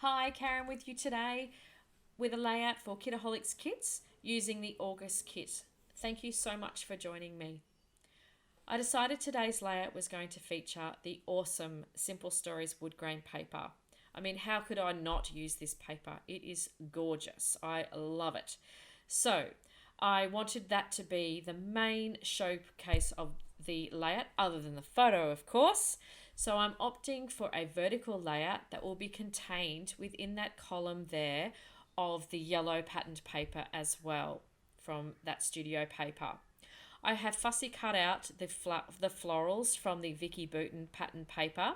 Hi, Karen with you today with a layout for Kitaholic Kits using the August kit. Thank you so much for joining me. I decided today's layout was going to feature the awesome Simple Stories wood grain paper. I mean, how could I not use this paper? It is gorgeous. I love it. So, I wanted that to be the main showcase of the layout, other than the photo, of course. So I'm opting for a vertical layout that will be contained within that column there of the yellow patterned paper as well from that studio paper. I have fussy cut out the florals from the Vicky Booten pattern paper,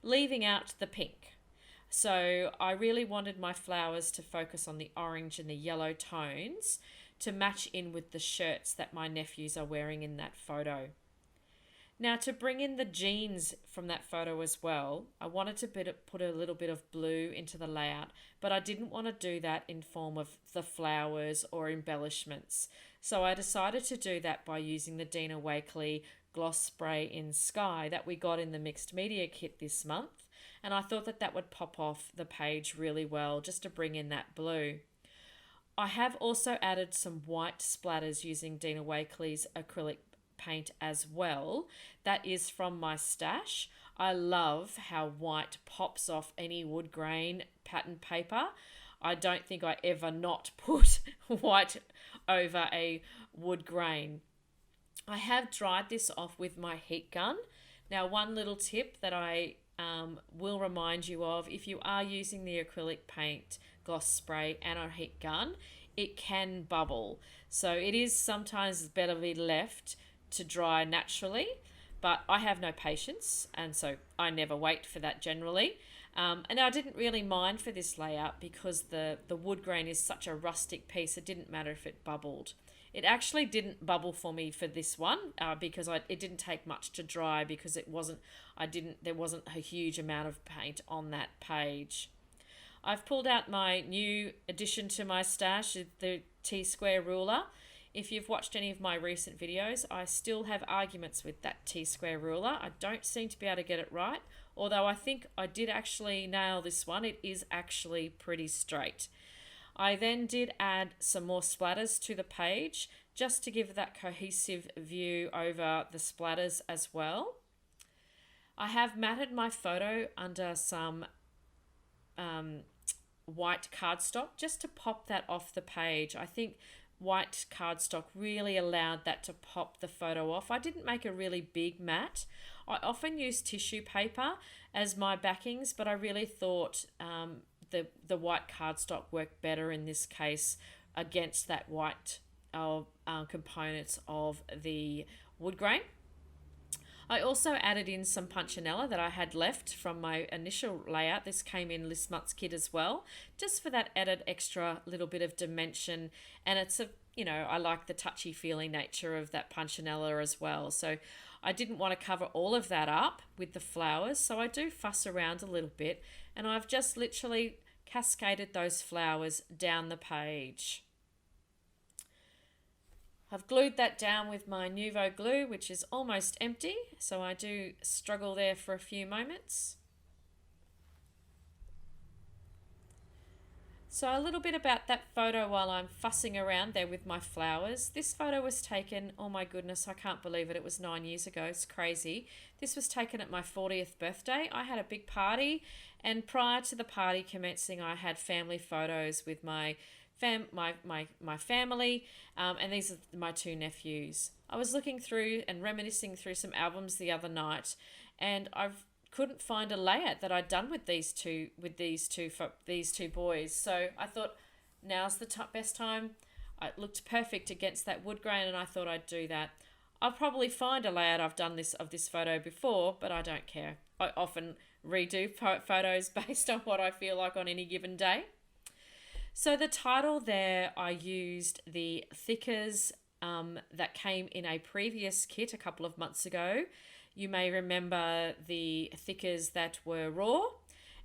leaving out the pink. So I really wanted my flowers to focus on the orange and the yellow tones to match in with the shirts that my nephews are wearing in that photo. Now, to bring in the jeans from that photo as well, I wanted to put a little bit of blue into the layout, but I didn't want to do that in form of the flowers or embellishments. So I decided to do that by using the Dina Wakley gloss spray in Sky that we got in the mixed media kit this month. And I thought that that would pop off the page really well just to bring in that blue. I have also added some white splatters using Dina Wakley's acrylic paint as well. That is from my stash. I love how white pops off any wood grain pattern paper. I don't think I ever not put white over a wood grain. I have dried this off with my heat gun. Now, one little tip that I will remind you of, if you are using the acrylic paint gloss spray and a heat gun, it can bubble. So it is sometimes better to be left to dry naturally, but I have no patience, and so I never wait for that generally. And I didn't really mind for this layout because the wood grain is such a rustic piece. It didn't matter if it bubbled. It actually didn't bubble for me for this one because it didn't take much to dry because there wasn't a huge amount of paint on that page. I've pulled out my new addition to my stash, the T-square ruler. If you've watched any of my recent videos, I still have arguments with that T-square ruler. I don't seem to be able to get it right, although I think I did actually nail this one. It is actually pretty straight. I then did add some more splatters to the page just to give that cohesive view over the splatters as well. I have matted my photo under some white cardstock just to pop that off the page. I think white cardstock really allowed that to pop the photo off. I didn't make a really big mat. I often use tissue paper as my backings, but I really thought the white cardstock worked better in this case against that white components of the wood grain. I also added in some punchinella that I had left from my initial layout. This came in this month's kit as well, just for that added extra little bit of dimension. And it's I like the touchy feely nature of that punchinella as well. So I didn't want to cover all of that up with the flowers. So I do fuss around a little bit, and I've just literally cascaded those flowers down the page. I've glued that down with my Nuvo glue, which is almost empty, so I do struggle there for a few moments. So a little bit about that photo while I'm fussing around there with my flowers. This photo was taken, oh my goodness, I can't believe it, it was 9 years ago, it's crazy. This was taken at my 40th birthday. I had a big party, and prior to the party commencing, I had family photos with my family, and these are my two nephews. I was looking through and reminiscing through some albums the other night, and I couldn't find a layout that I'd done with these two boys. So I thought now's the best time. It looked perfect against that wood grain, and I thought I'd do that. I'll probably find a layout I've done of this photo before, but I don't care. I often redo photos based on what I feel like on any given day. So the title there, I used the thickers that came in a previous kit a couple of months ago. You may remember the thickers that were raw,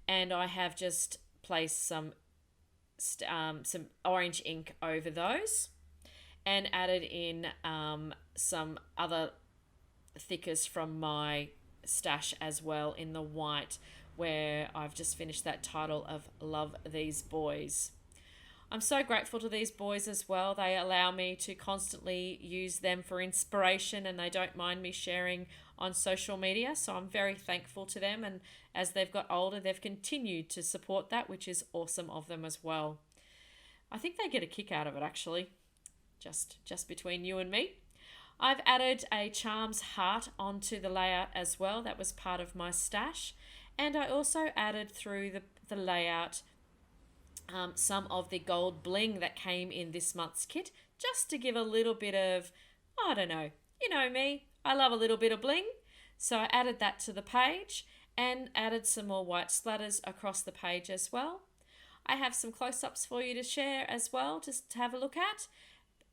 and I have just placed some orange ink over those and added in some other thickers from my stash as well in the white, where I've just finished that title of Love These Boys. I'm so grateful to these boys as well. They allow me to constantly use them for inspiration, and they don't mind me sharing on social media. So I'm very thankful to them. And as they've got older, they've continued to support that, which is awesome of them as well. I think they get a kick out of it, actually, just between you and me. I've added a charms heart onto the layout as well. That was part of my stash. And I also added through the layout some of the gold bling that came in this month's kit, just to give a little bit of, I don't know, you know me, I love a little bit of bling. So I added that to the page and added some more white splatters across the page as well. I have some close-ups for you to share as well, just to have a look at.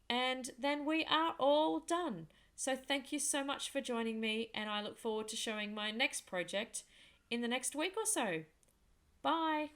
And then we are all done. So thank you so much for joining me, and I look forward to showing my next project in the next week or so. Bye.